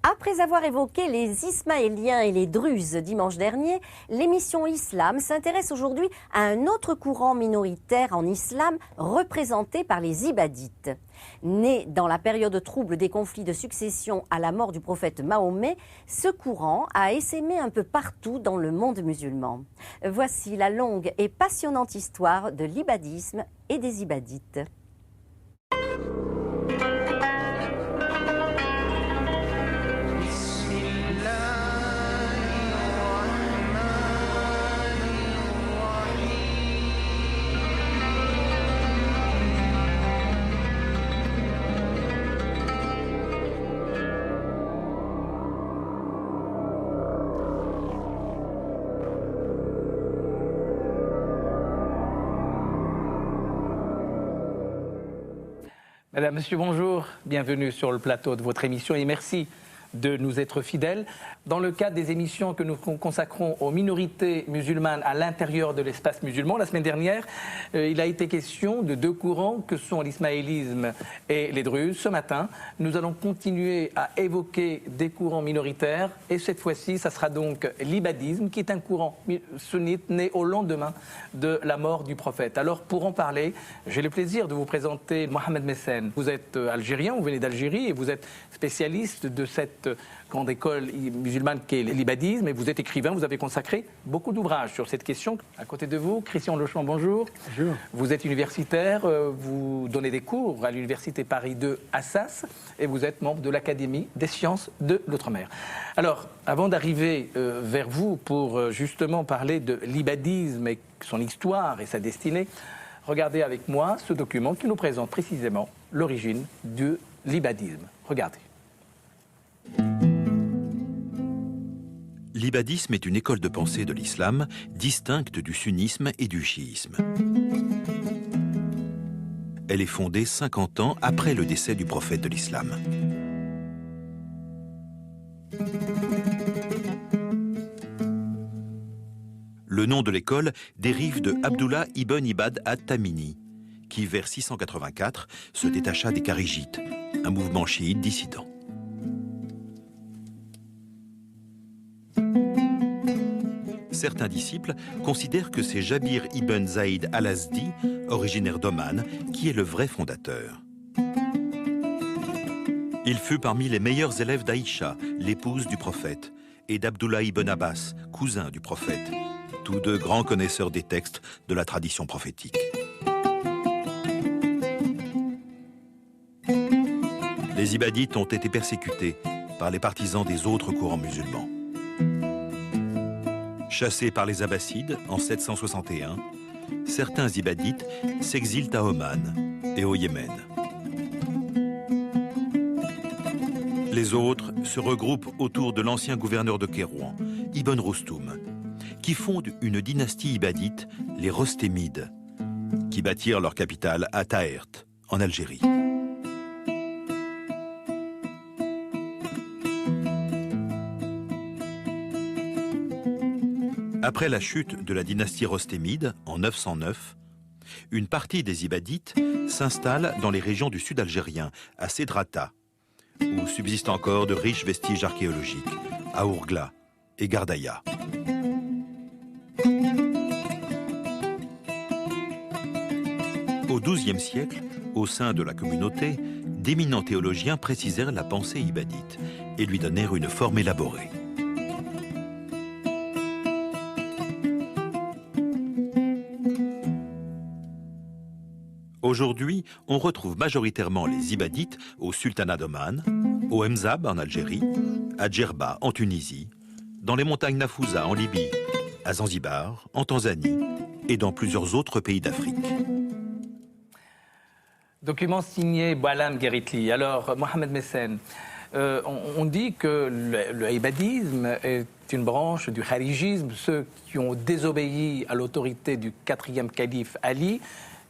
Après avoir évoqué les Ismaéliens et les Druzes dimanche dernier, l'émission Islam s'intéresse aujourd'hui à un autre courant minoritaire en islam représenté par les Ibadites. Né dans la période trouble des conflits de succession à la mort du prophète Mahomet, ce courant a essaimé un peu partout dans le monde musulman. Voici la longue et passionnante histoire de l'ibadisme et des Ibadites. Madame, Monsieur, bonjour. Bienvenue sur le plateau de votre émission et merci de nous être fidèles. Dans le cadre des émissions que nous consacrons aux minorités musulmanes à l'intérieur de l'espace musulman, la semaine dernière, il a été question de deux courants que sont l'ismaélisme et les druzes. Ce matin, nous allons continuer à évoquer des courants minoritaires et cette fois-ci, ça sera donc l'ibadisme qui est un courant sunnite né au lendemain de la mort du prophète. Alors pour en parler, j'ai le plaisir de vous présenter Mohamed Messen. Vous êtes algérien, vous venez d'Algérie et vous êtes spécialiste de cette grande école musulmane qu'est l'ibadisme et vous êtes écrivain, vous avez consacré beaucoup d'ouvrages sur cette question. À côté de vous, Christian Lechamp, bonjour. Bonjour. Vous êtes universitaire, vous donnez des cours à l'université Paris 2 Assas et vous êtes membre de l'Académie des sciences de l'Outre-mer. Alors, avant d'arriver vers vous pour justement parler de l'ibadisme et son histoire et sa destinée, regardez avec moi ce document qui nous présente précisément l'origine de l'ibadisme. Regardez. L'ibadisme est une école de pensée de l'islam distincte du sunnisme et du chiisme. Elle est fondée 50 ans après le décès du prophète de l'islam. Le nom de l'école dérive de Abdullah ibn Ibad at-Tamimi, qui vers 684 se détacha des Kharijites, un mouvement chiite dissident. Certains disciples considèrent que c'est Jabir ibn Zaïd al-Azdi, originaire d'Oman, qui est le vrai fondateur. Il fut parmi les meilleurs élèves d'Aïcha, l'épouse du prophète, et d'Abdullah ibn Abbas, cousin du prophète, tous deux grands connaisseurs des textes de la tradition prophétique. Les Ibadites ont été persécutés par les partisans des autres courants musulmans. Chassés par les Abbassides en 761, certains Ibadites s'exilent à Oman et au Yémen. Les autres se regroupent autour de l'ancien gouverneur de Kairouan, Ibn Rostoum, qui fonde une dynastie ibadite, les Rostémides, qui bâtirent leur capitale à Taert, en Algérie. Après la chute de la dynastie Rostémide en 909, une partie des Ibadites s'installe dans les régions du sud algérien, à Sédrata, où subsistent encore de riches vestiges archéologiques, à Ourgla et Gardaïa. Au XIIe siècle, au sein de la communauté, d'éminents théologiens précisèrent la pensée ibadite et lui donnèrent une forme élaborée. Aujourd'hui, on retrouve majoritairement les Ibadites au sultanat d'Oman, au Mzab en Algérie, à Djerba en Tunisie, dans les montagnes Nafouza en Libye, à Zanzibar, en Tanzanie et dans plusieurs autres pays d'Afrique. Document signé Boualam Gueritli. Alors, Mohamed Messen, on dit que le ibadisme est une branche du kharijisme, ceux qui ont désobéi à l'autorité du 4e calife Ali.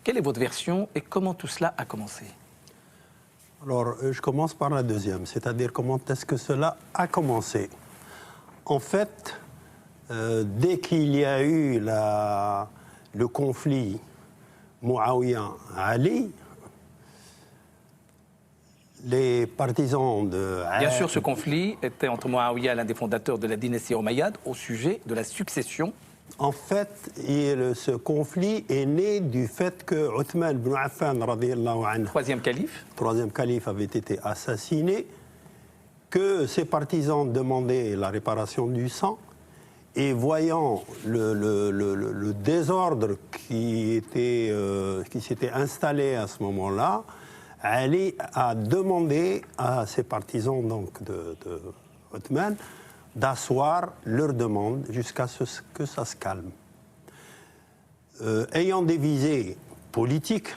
Quelle est votre version et comment tout cela a commencé? Alors, je commence par la deuxième, c'est-à-dire comment est-ce que cela a commencé. En fait, dès qu'il y a eu le conflit Muawiyah-Ali, les partisans de... Bien sûr, ce conflit était entre Muawiyah, l'un des fondateurs de la dynastie Omeyyade, au sujet de la succession. En fait, ce conflit est né du fait que Othman ibn Affan, radiyallahu anhu, troisième calife, avait été assassiné, que ses partisans demandaient la réparation du sang, et voyant le désordre qui s'était installé à ce moment-là, Ali a demandé à ses partisans donc, de Othman d'asseoir leur demande jusqu'à ce que ça se calme. Ayant des visées politiques,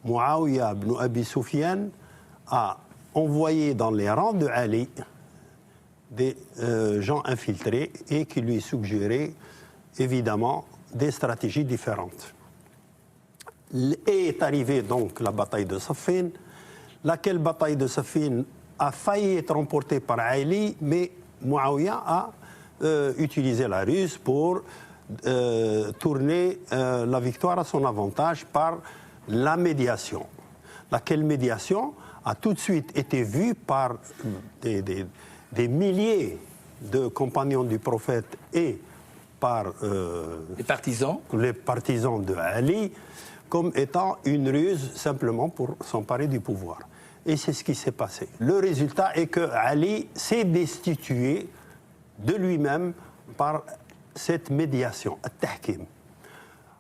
Muawiyah ibn Abi Sufyan a envoyé dans les rangs de Ali des gens infiltrés et qui lui suggéraient évidemment des stratégies différentes. Et est arrivée donc la bataille de Saffin, laquelle bataille de Saffin a failli être remportée par Ali, mais Muawiyah a utilisé la ruse pour tourner la victoire à son avantage par la médiation. Laquelle médiation a tout de suite été vue par des milliers de compagnons du prophète et par les partisans de Ali comme étant une ruse simplement pour s'emparer du pouvoir. Et c'est ce qui s'est passé. Le résultat est que Ali s'est destitué de lui-même par cette médiation, Tahkim.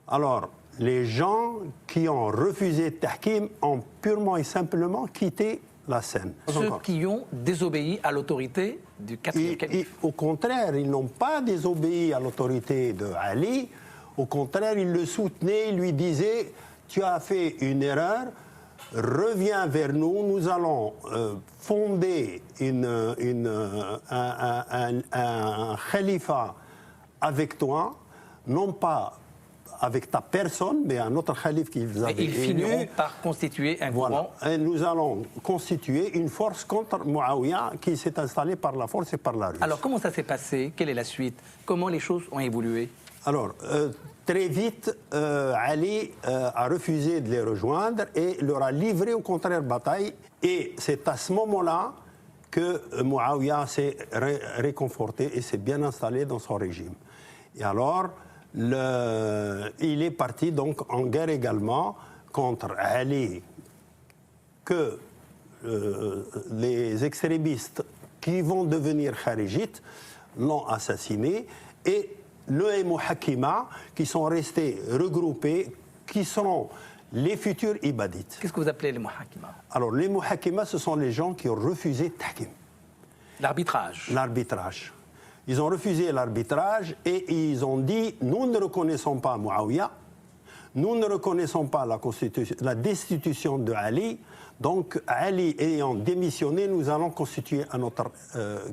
Alors, les gens qui ont refusé Tahkim ont purement et simplement quitté la scène. Ceux qui ont désobéi à l'autorité du quatrième calife. Au contraire, ils n'ont pas désobéi à l'autorité de Ali. Au contraire, ils le soutenaient, ils lui disaient « Tu as fait une erreur, reviens vers nous, nous allons fonder un khalifa avec toi, non pas avec ta personne, mais un autre calife qu'ils avaient élu. Ils finiront par constituer un gouvernement. Voilà. Et nous allons constituer une force contre Muawiyah qui s'est installée par la force et par la ruse. Alors, comment ça s'est passé? Quelle est la suite? Comment les choses ont évolué? Alors, très vite, Ali a refusé de les rejoindre et leur a livré au contraire bataille. Et c'est à ce moment-là que Muawiyah s'est réconforté et s'est bien installé dans son régime. Et alors, il est parti donc en guerre également contre Ali, que les extrémistes qui vont devenir kharijites l'ont assassiné, et les Muhakima qui sont restés regroupés, qui sont les futurs ibadites. Qu'est-ce que vous appelez les Muhakima? Alors, les Muhakima, ce sont les gens qui ont refusé Tahkim. L'arbitrage. L'arbitrage. Ils ont refusé l'arbitrage et ils ont dit « Nous ne reconnaissons pas Muawiyah, nous ne reconnaissons pas la destitution de Ali, donc Ali ayant démissionné, nous allons constituer un autre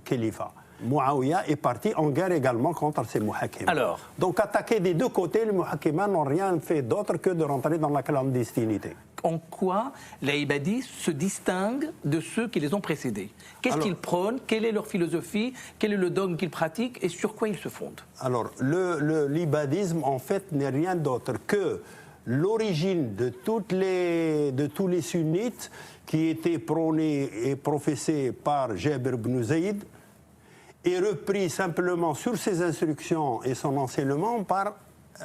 califat. » Muawiyah est parti en guerre également contre ces Muhakima. Alors, donc attaqués des deux côtés, les Muhakima n'ont rien fait d'autre que de rentrer dans la clandestinité. En quoi les ibadis se distinguent de ceux qui les ont précédés? Qu'est-ce qu'ils prônent? Quelle est leur philosophie? Quel est le dogme qu'ils pratiquent? Et sur quoi ils se fondent? Alors, l'ibadisme, en fait, n'est rien d'autre que l'origine de tous les sunnites qui étaient prônés et professés par Jabir ibn Zayd, et repris simplement sur ses instructions et son enseignement par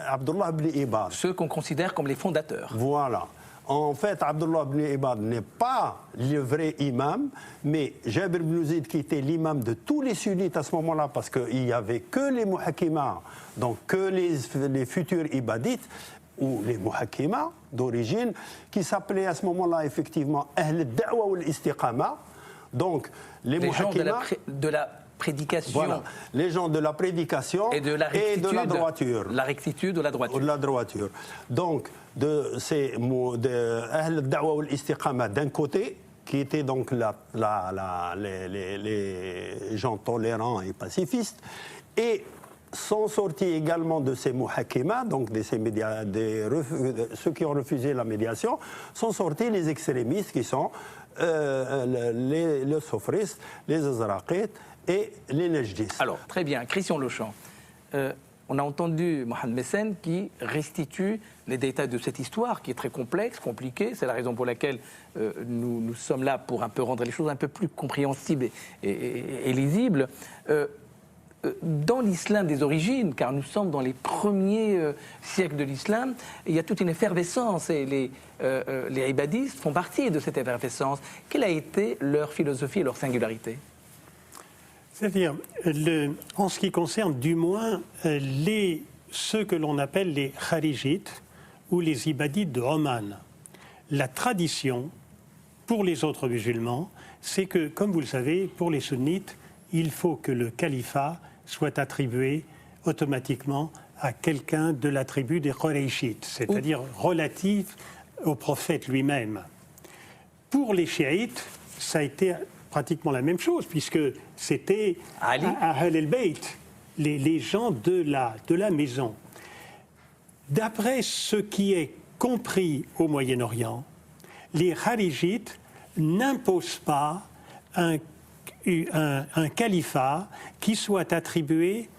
Abdullah ibn Ibad. Ceux qu'on considère comme les fondateurs. Voilà. En fait, Abdullah ibn Ibad n'est pas le vrai imam, mais Jabir ibn Zayd, qui était l'imam de tous les sunnites à ce moment-là, parce qu'il n'y avait que les muhakima, donc que les futurs ibadites, ou les muhakima d'origine, qui s'appelaient à ce moment-là effectivement Ahl al-Da'wa ou al-Istiqama. Donc, les muhakima... de la prédication. Voilà, les gens de la prédication et de la droiture. La rectitude ou la droiture. De la droiture. Donc, de Ahl al-Da'wa ou al-Istiqama d'un côté, qui étaient donc les gens tolérants et pacifistes, et sont sortis également de ces muhakima, donc ceux qui ont refusé la médiation, sont sortis les extrémistes qui sont les sofristes, les azraqites et les najdis. Alors, très bien, Christian Leuchamp, On a entendu Mohamed Messen qui restitue les détails de cette histoire qui est très complexe, compliquée. C'est la raison pour laquelle nous sommes là pour un peu rendre les choses un peu plus compréhensibles et lisibles. Dans l'islam des origines, car nous sommes dans les premiers siècles de l'islam, il y a toute une effervescence et les ibadistes font partie de cette effervescence. Quelle a été leur philosophie et leur singularité ? C'est-à-dire, en ce qui concerne du moins ceux que l'on appelle les kharijites ou les ibadites de Oman, la tradition pour les autres musulmans, c'est que, comme vous le savez, pour les sunnites, il faut que le califat soit attribué automatiquement à quelqu'un de la tribu des Qurayshites, c'est-à-dire relatif au prophète lui-même. Pour les chiites, ça a été pratiquement la même chose, puisque c'était Ahl el-Bayt, les gens de la maison. D'après ce qui est compris au Moyen-Orient, les kharijites n'imposent pas un califat qui soit attribué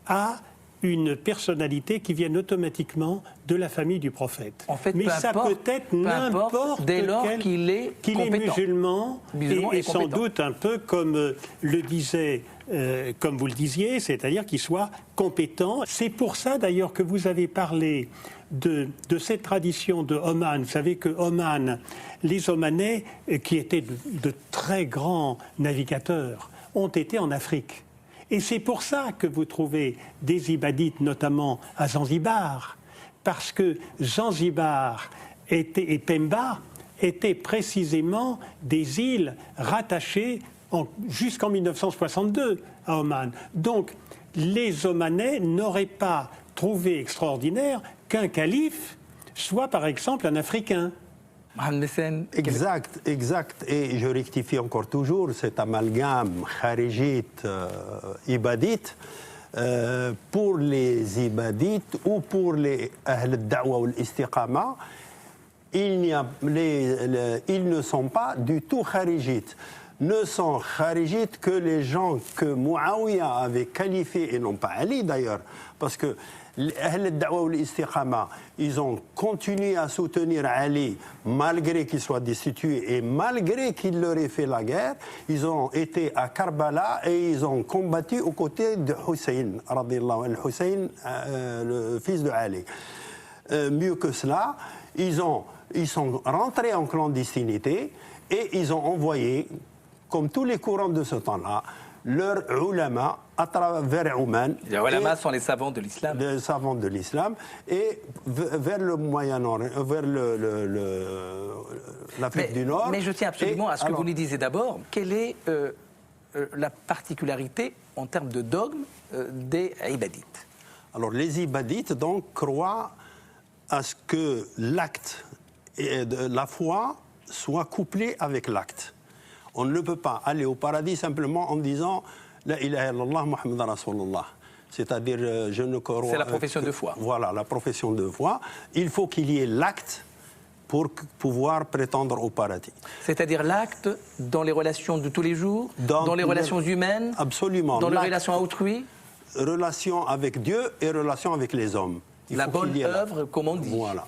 à une personnalité qui vienne automatiquement de la famille du prophète. En fait, mais ça peut être n'importe dès lors quel qu'il est musulman et sans compétent. doute un peu comme le disait, comme vous le disiez, c'est-à-dire qu'il soit compétent. C'est pour ça d'ailleurs que vous avez parlé de cette tradition de Oman. Vous savez que Oman, les Omanais, qui étaient de très grands navigateurs, ont été en Afrique. Et c'est pour ça que vous trouvez des ibadites, notamment à Zanzibar, parce que Zanzibar et Pemba étaient précisément des îles rattachées jusqu'en 1962 à Oman. Donc, les Omanais n'auraient pas trouvé extraordinaire qu'un calife soit, par exemple, un Africain. Exact. Et je rectifie encore toujours cet amalgame kharijite, ibadite. Pour les ibadites ou pour les ahl al-da'wa ou l'istiqama, ils ne sont pas du tout kharijites. Ne sont kharijites que les gens que Muawiyah avait qualifiés, et non pas Ali d'ailleurs, parce que Ahl al-Da'wa ou l'istiqama, ils ont continué à soutenir Ali malgré qu'il soit destitué et malgré qu'il leur ait fait la guerre. Ils ont été à Karbala et ils ont combattu aux côtés de Hussein, Hussein, le fils de Ali. Mieux que cela, ils sont rentrés en clandestinité et ils ont envoyé, comme tous les courants de ce temps-là, leurs ulama à travers Oman. Les ulama sont les savants de l'islam. Les savants de l'islam et vers le Moyen-Orient, vers l'Afrique du Nord. Mais je tiens absolument à ce que vous nous disiez d'abord. Quelle est la particularité en termes de dogme des ibadites? Alors les ibadites donc croient à ce que l'acte et la foi soit couplé avec l'acte. On ne peut pas aller au paradis simplement en disant La ilaha illallah Muhammad Rasulullah. C'est-à-dire, je ne crois. C'est la profession de foi. Voilà, la profession de foi. Il faut qu'il y ait l'acte pour pouvoir prétendre au paradis. C'est-à-dire l'acte dans les relations de tous les jours, dans les relations humaines, absolument, dans les relations à autrui. Relation avec Dieu et relation avec les hommes. La bonne œuvre, comme on dit. Voilà.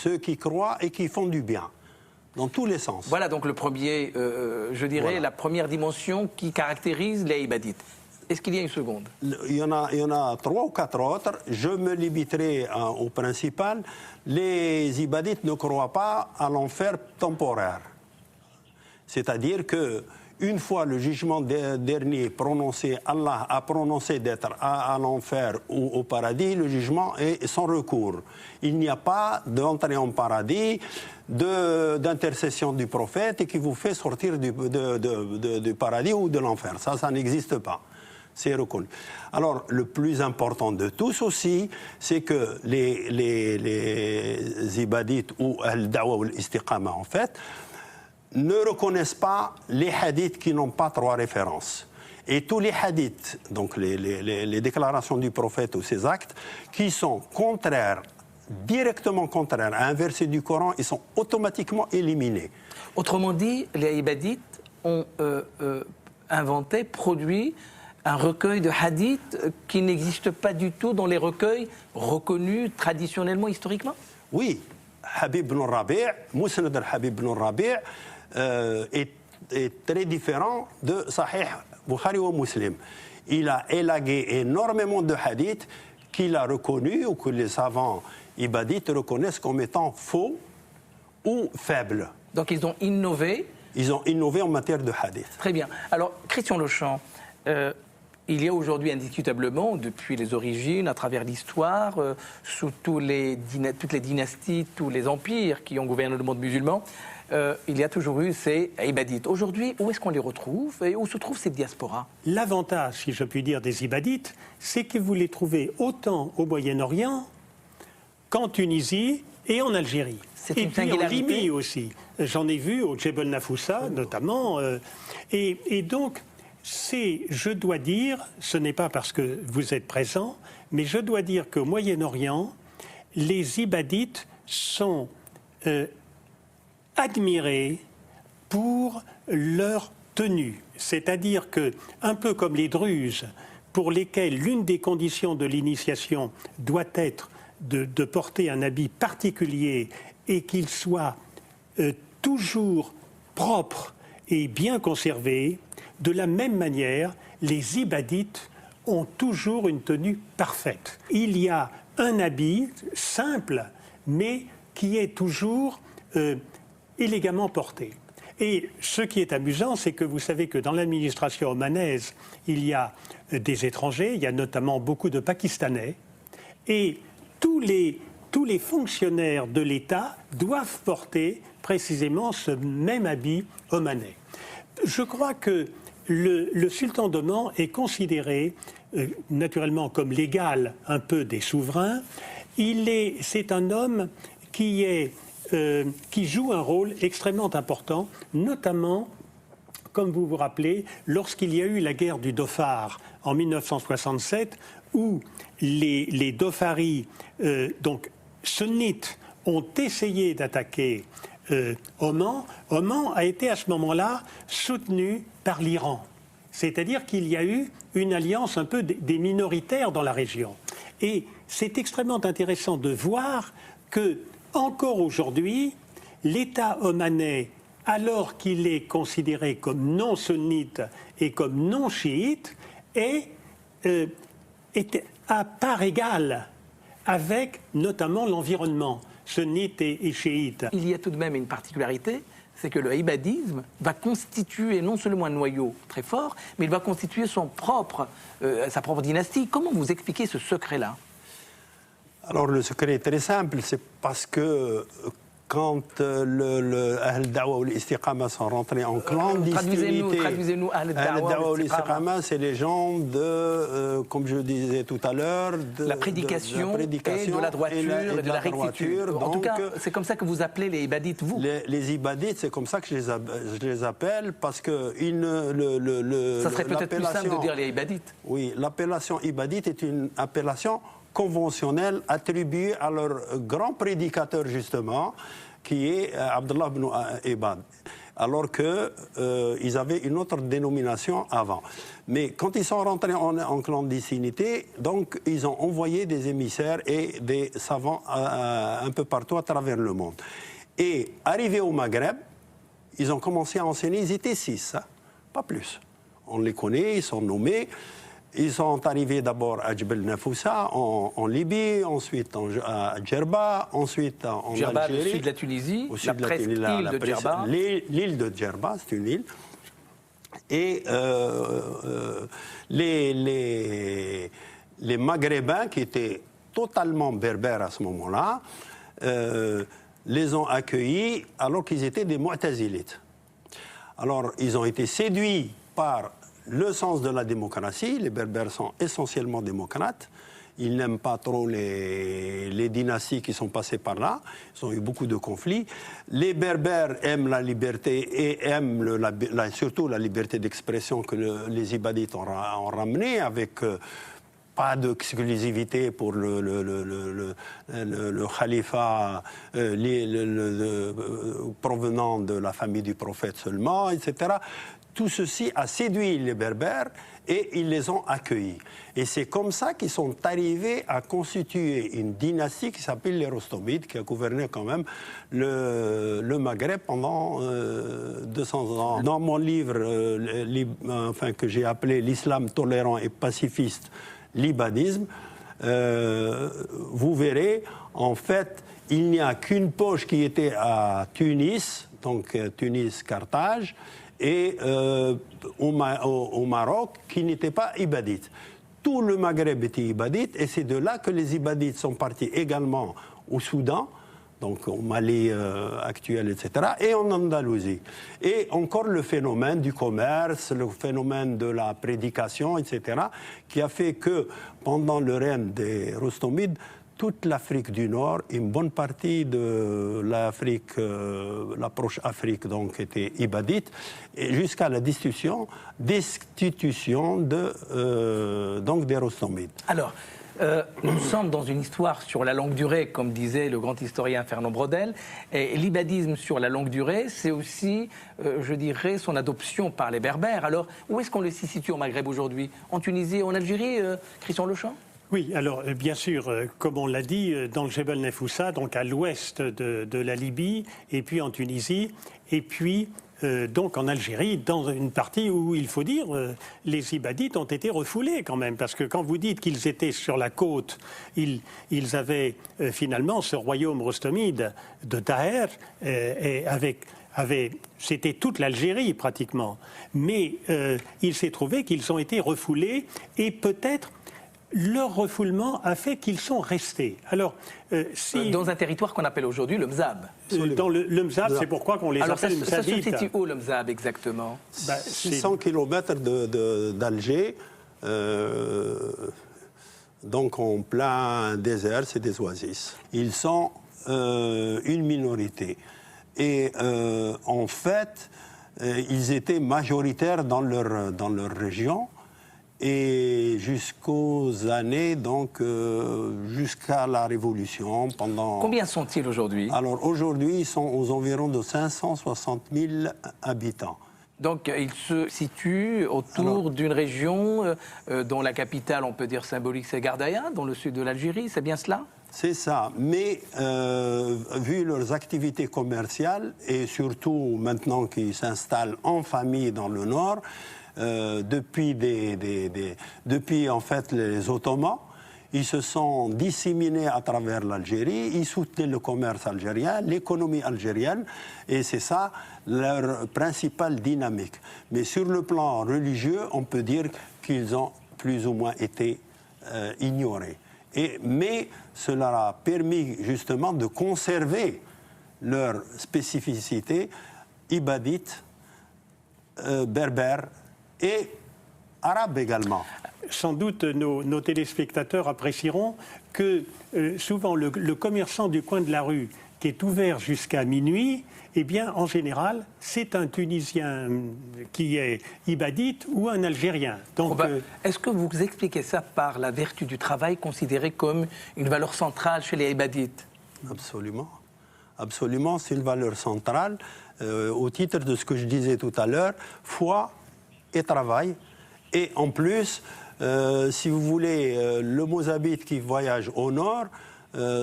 Ceux qui croient et qui font du bien. Dans tous les sens. Voilà donc le premier, je dirais, la première dimension qui caractérise les ibadites. Est-ce qu'il y a une seconde? Il y en a 3 ou 4 autres. Je me limiterai au principal. Les ibadites ne croient pas à l'enfer temporaire. C'est-à-dire que une fois le jugement dernier prononcé, Allah a prononcé d'être à l'enfer ou au paradis, le jugement est sans recours. Il n'y a pas d'entrée en paradis, d'intercession du prophète et qui vous fait sortir du paradis ou de l'enfer. Ça n'existe pas. C'est reconnu. Alors, le plus important de tous aussi, c'est que les ibadites ou al-da'wa ou l'istiqama, en fait, ne reconnaissent pas les hadiths qui n'ont pas 3 références. Et tous les hadiths, donc les déclarations du prophète ou ses actes, qui sont contraires, directement contraires à un verset du Coran, ils sont automatiquement éliminés. Autrement dit, les ibadites ont inventé, produit Un recueil de hadiths qui n'existe pas du tout dans les recueils reconnus traditionnellement, historiquement? Oui, Habib ibn Rabi', Musnad al-Habib ibn Rabi' est très différent de Sahih Bukhari ou Muslim. Il a élagué énormément de hadiths qu'il a reconnus ou que les savants ibadites reconnaissent comme étant faux ou faibles. Donc ils ont innové. Ils ont innové en matière de hadith. Très bien. Alors, Christian Lechamp, il y a aujourd'hui indiscutablement, depuis les origines, à travers l'histoire, sous toutes les dynasties, tous les empires qui ont gouverné le monde musulman, il y a toujours eu ces ibadites. Aujourd'hui, où est-ce qu'on les retrouve et où se trouvent ces diasporas? L'avantage, si je puis dire, des ibadites, c'est que vous les trouvez autant au Moyen-Orient qu'en Tunisie et en Algérie. C'est et une puis en singularité. Libye aussi. J'en ai vu au Djebel Nafoussa, notamment. Et donc, je dois dire, ce n'est pas parce que vous êtes présent, mais je dois dire qu'au Moyen-Orient, les ibadites sont admirés pour leur tenue. C'est-à-dire que, un peu comme les druzes, pour lesquels l'une des conditions de l'initiation doit être de porter un habit particulier et qu'il soit toujours propre et bien conservé, de la même manière, les ibadites ont toujours une tenue parfaite. Il y a un habit simple, mais qui est toujours élégamment porté. Et ce qui est amusant, c'est que vous savez que dans l'administration omanaise, il y a des étrangers, il y a notamment beaucoup de Pakistanais, et tous les fonctionnaires de l'État doivent porter précisément ce même habit omanais. Je crois que le sultan d'Oman est considéré naturellement comme l'égal un peu des souverains. C'est un homme qui joue un rôle extrêmement important, notamment, comme vous vous rappelez, lorsqu'il y a eu la guerre du Dhofar en 1967, où les Dhofaris, donc sunnites, ont essayé d'attaquer Oman. Oman a été à ce moment-là soutenu par l'Iran. C'est-à-dire qu'il y a eu une alliance un peu des minoritaires dans la région. Et c'est extrêmement intéressant de voir que, encore aujourd'hui, l'État omanais, alors qu'il est considéré comme non sunnite et comme non chiite, est à part égale avec notamment l'environnement sunnite et chiite. Il y a tout de même une particularité, c'est que le ibadisme va constituer non seulement un noyau très fort, mais il va constituer sa propre dynastie. Comment vous expliquez ce secret-là? Alors le secret est très simple, c'est parce que quand le Ahl Dawa ou l'Istiqama sont rentrés en clandestinité, traduisez-nous Ahl Dawa ou l'Istiqama, c'est les gens de, comme je disais tout à l'heure, de la prédication et de la droiture et de la rectitude. En tout cas, c'est comme ça que vous appelez les ibadites, vous? Les ibadites, c'est comme ça que je les appelle, parce que ça serait peut-être plus simple de dire les ibadites. Oui, l'appellation ibadite est une appellation conventionnelle attribuée à leur grand prédicateur, justement, qui est Abdullah ibn Ibad, alors qu'ils avaient une autre dénomination avant. Mais quand ils sont rentrés en clandestinité, donc ils ont envoyé des émissaires et des savants un peu partout à travers le monde. Et arrivés au Maghreb, ils ont commencé à enseigner, ils étaient 6, hein, pas plus. On les connaît, ils sont nommés. Ils sont arrivés d'abord à Djebel Nafoussa en Libye, ensuite à Djerba, ensuite en Djerba, Algérie. au sud de la Tunisie, la presqu'île de Djerba. L'île de Djerba, c'est une île. Et les Maghrébins, qui étaient totalement berbères à ce moment-là, les ont accueillis alors qu'ils étaient des Mu'tazilites. Alors, ils ont été séduits par le sens de la démocratie. Les Berbères sont essentiellement démocrates. Ils n'aiment pas trop les dynasties qui sont passées par là. Ils ont eu beaucoup de conflits. Les Berbères aiment la liberté et aiment surtout la liberté d'expression que les Ibadites ont ramenée avec pas d'exclusivité pour le khalifa provenant de la famille du prophète seulement, etc. Tout ceci a séduit les Berbères et ils les ont accueillis. Et c'est comme ça qu'ils sont arrivés à constituer une dynastie qui s'appelle les Rostomides, qui a gouverné quand même le Maghreb pendant 200 ans. Dans mon livre que j'ai appelé « L'islam tolérant et pacifiste, l'ibadisme », vous verrez, en fait, il n'y a qu'une poche qui était à Tunis, donc Tunis-Carthage, et au Maroc, qui n'était pas ibadite. Tout le Maghreb était ibadite, et c'est de là que les ibadites sont partis également au Soudan, donc au Mali actuel, etc., et en Andalousie. Et encore le phénomène du commerce, le phénomène de la prédication, etc., qui a fait que, pendant le règne des Rostomides, toute l'Afrique du Nord, une bonne partie de l'Afrique, l'approche Afrique, donc, était ibadite, et jusqu'à la destitution donc des Rostomides. Alors, nous sommes dans une histoire sur la longue durée, comme disait le grand historien Fernand Braudel, et l'ibadisme sur la longue durée, c'est aussi, je dirais, son adoption par les Berbères. Alors, où est-ce qu'on le situe au Maghreb aujourd'hui? En Tunisie et en Algérie, Christian Lechamp? Oui, alors bien sûr, comme on l'a dit, dans le Jebel Nefoussa, donc à l'ouest de la Libye, et puis en Tunisie, et puis donc en Algérie, dans une partie où, il faut dire, les Ibadites ont été refoulés quand même, parce que quand vous dites qu'ils étaient sur la côte, ils avaient finalement ce royaume rostomide de Taher, c'était toute l'Algérie pratiquement, mais il s'est trouvé qu'ils ont été refoulés, et peut-être leur refoulement a fait qu'ils sont restés. Alors, dans un territoire qu'on appelle aujourd'hui le Mzab. Dans le Mzab, c'est pourquoi qu'on les appelle Mzabites. Ça se situe où le Mzab exactement? 600 km d'Alger, donc en plein désert, c'est des oasis. Ils sont une minorité. Et en fait, ils étaient majoritaires dans leur région. Et jusqu'aux années, donc, jusqu'à la Révolution, pendant... Combien sont-ils aujourd'hui? Alors, aujourd'hui, ils sont aux environs de 560 000 habitants. Donc, ils se situent autour d'une région dont la capitale, on peut dire symbolique, c'est Gardaïa, dans le sud de l'Algérie, c'est bien cela? C'est ça, mais vu leurs activités commerciales, et surtout maintenant qu'ils s'installent en famille dans le nord, depuis en fait les Ottomans, ils se sont disséminés à travers l'Algérie, ils soutenaient le commerce algérien, l'économie algérienne, et c'est ça leur principale dynamique. Mais sur le plan religieux, on peut dire qu'ils ont plus ou moins été ignorés. Mais cela a permis justement de conserver leur spécificité ibadite, berbère, et arabe également. Sans doute, nos téléspectateurs apprécieront que souvent le commerçant du coin de la rue qui est ouvert jusqu'à minuit, eh bien, en général, c'est un Tunisien qui est ibadite ou un Algérien. Donc, est-ce que vous expliquez ça par la vertu du travail considérée comme une valeur centrale chez les ibadites? Absolument. Absolument, c'est une valeur centrale. Au titre de ce que je disais tout à l'heure, foi et travail. Et en plus, si vous voulez, le Mozabite qui voyage au nord,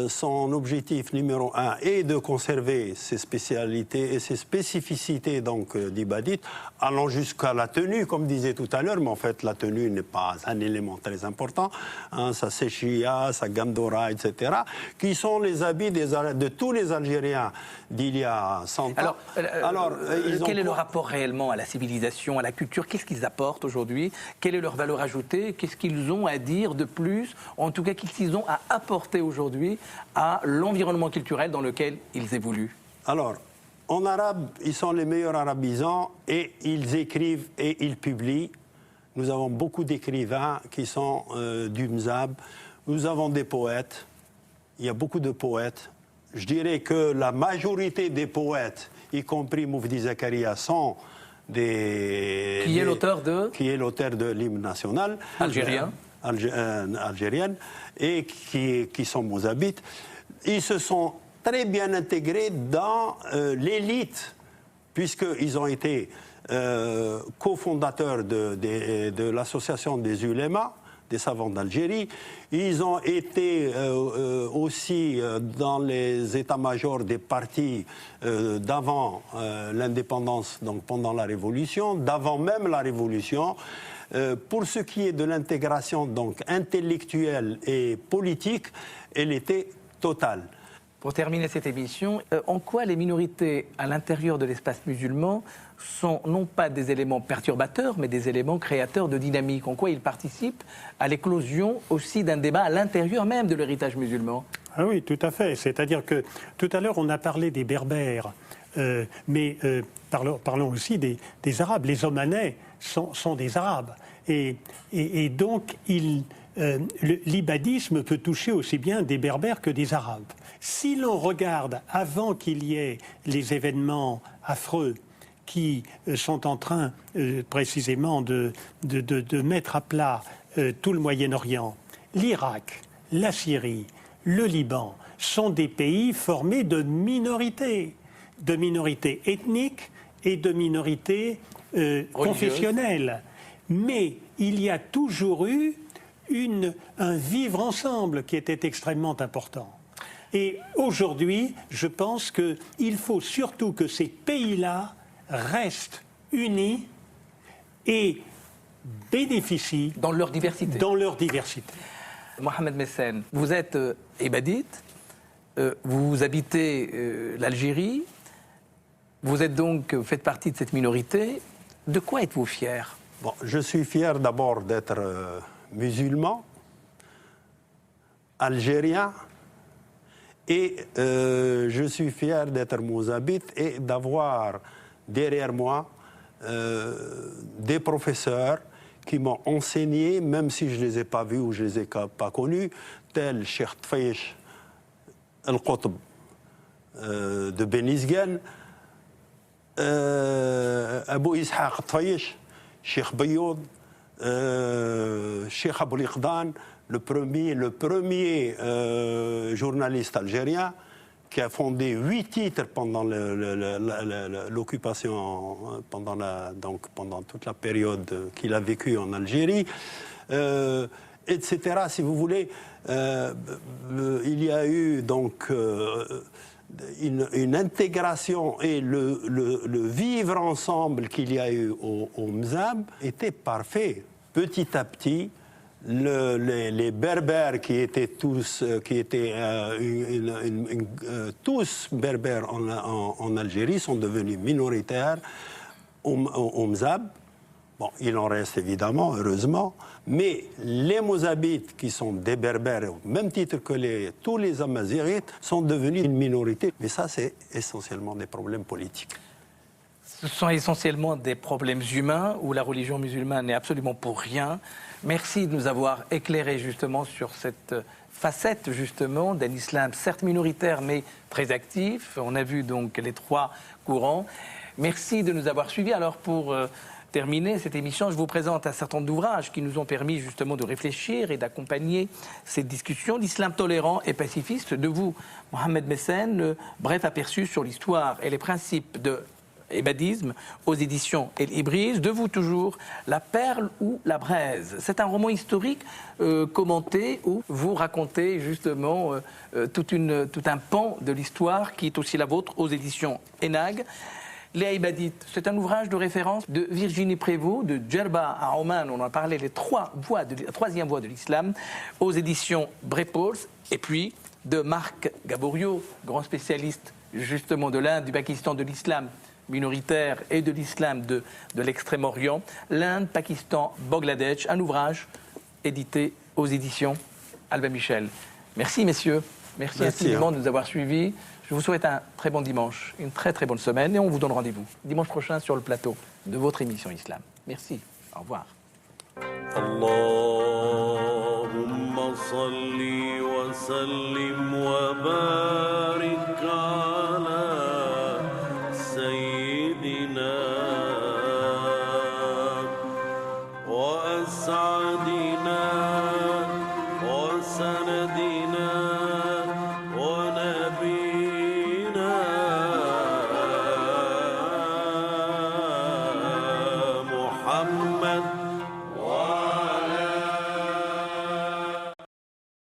son objectif numéro 1 est de conserver ses spécialités et ses spécificités d'ibadite, allant jusqu'à la tenue, comme disait tout à l'heure, mais en fait la tenue n'est pas un élément très important, sa séchia, sa gandora, etc., qui sont les habits de tous les Algériens d'il y a 100 ans. Alors quel est le rapport réellement à la civilisation, à la culture? Qu'est-ce qu'ils apportent aujourd'hui? Quelle est leur valeur ajoutée? Qu'est-ce qu'ils ont à dire de plus? En tout cas, qu'est-ce qu'ils ont à apporter aujourd'hui à l'environnement culturel dans lequel ils évoluent? Alors, en arabe, ils sont les meilleurs arabisants et ils écrivent et ils publient. Nous avons beaucoup d'écrivains qui sont du Mzab. Nous avons des poètes. Il y a beaucoup de poètes. Je dirais que la majorité des poètes, y compris Moufdi Zakaria, sont des... Qui est l'auteur de l'hymne national. Algérien. algériennes et qui sont mozabites. Ils se sont très bien intégrés dans l'élite, puisqu'ils ont été cofondateurs de l'association des ulémas, des savants d'Algérie. Ils ont été aussi dans les états-majors des partis d'avant l'indépendance, donc pendant la Révolution, d'avant même la Révolution. Pour ce qui est de l'intégration donc intellectuelle et politique, elle était totale. Pour terminer cette émission, en quoi les minorités à l'intérieur de l'espace musulman sont non pas des éléments perturbateurs, mais des éléments créateurs de dynamique? En quoi ils participent à l'éclosion aussi d'un débat à l'intérieur même de l'héritage musulman? Ah oui, tout à fait. C'est-à-dire que tout à l'heure, on a parlé des Berbères, mais parlons aussi des Arabes. Les Omanais sont des Arabes. Et donc, l'ibadisme peut toucher aussi bien des Berbères que des Arabes. Si l'on regarde avant qu'il y ait les événements affreux qui sont en train précisément de mettre à plat tout le Moyen-Orient, l'Irak, la Syrie, le Liban sont des pays formés de minorités ethniques et de minorités confessionnelles. Mais il y a toujours eu un vivre ensemble qui était extrêmement important. Et aujourd'hui, je pense qu'il faut surtout que ces pays-là restent unis et bénéficient dans leur diversité. Mohamed Messen, vous êtes ibadite, vous habitez l'Algérie, vous faites partie de cette minorité. De quoi êtes-vous fier? Bon, je suis fier d'abord d'être musulman, algérien, et je suis fier d'être mouzabite et d'avoir derrière moi des professeurs qui m'ont enseigné, même si je ne les ai pas vus ou je ne les ai pas connus, tels Cheikh Tfaish Al-Qutb de Benizgen, Abou Ishaq Tfaish, Cheikh Bayoud, Cheikh Abou Liqdan, le premier journaliste algérien qui a fondé 8 titres pendant l'occupation, pendant toute la période qu'il a vécue en Algérie, etc. Si vous voulez, il y a eu donc une intégration et le vivre ensemble qu'il y a eu au Mzab était parfait. Petit à petit, les Berbères qui étaient tous berbères en Algérie sont devenus minoritaires au Mzab. Bon, il en reste évidemment, heureusement, mais les Mozabites qui sont des Berbères, au même titre que tous les Amazighites, sont devenus une minorité. Mais ça, c'est essentiellement des problèmes politiques. Ce sont essentiellement des problèmes humains où la religion musulmane n'est absolument pour rien. Merci de nous avoir éclairé justement sur cette facette justement d'un islam certes minoritaire mais très actif. On a vu donc les 3 courants. Merci de nous avoir suivis. Alors pour terminer cette émission, je vous présente un certain nombre d'ouvrages qui nous ont permis justement de réfléchir et d'accompagner cette discussion. L'islam tolérant et pacifiste de vous, Mohamed Messen, bref aperçu sur l'histoire et les principes de ibadisme aux éditions El Ibriz, de vous toujours, La Perle ou la Braise. C'est un roman historique commenté où vous racontez justement tout un pan de l'histoire qui est aussi la vôtre aux éditions Enag. Les Ibadites, c'est un ouvrage de référence de Virginie Prévost, de Djerba à Oman, on en a parlé, la troisième voie de l'islam, aux éditions Brepols, et puis de Marc Gaboriau, grand spécialiste justement de l'Inde, du Pakistan, de l'islam minoritaire et de l'islam de l'Extrême-Orient, l'Inde, Pakistan, Bangladesh, un ouvrage édité aux éditions Albin Michel. Merci messieurs, merci infiniment de nous avoir suivis. Je vous souhaite un très bon dimanche, une très très bonne semaine et on vous donne rendez-vous dimanche prochain sur le plateau de votre émission Islam. Merci, au revoir. Allahumma salli wa sallim wa barik.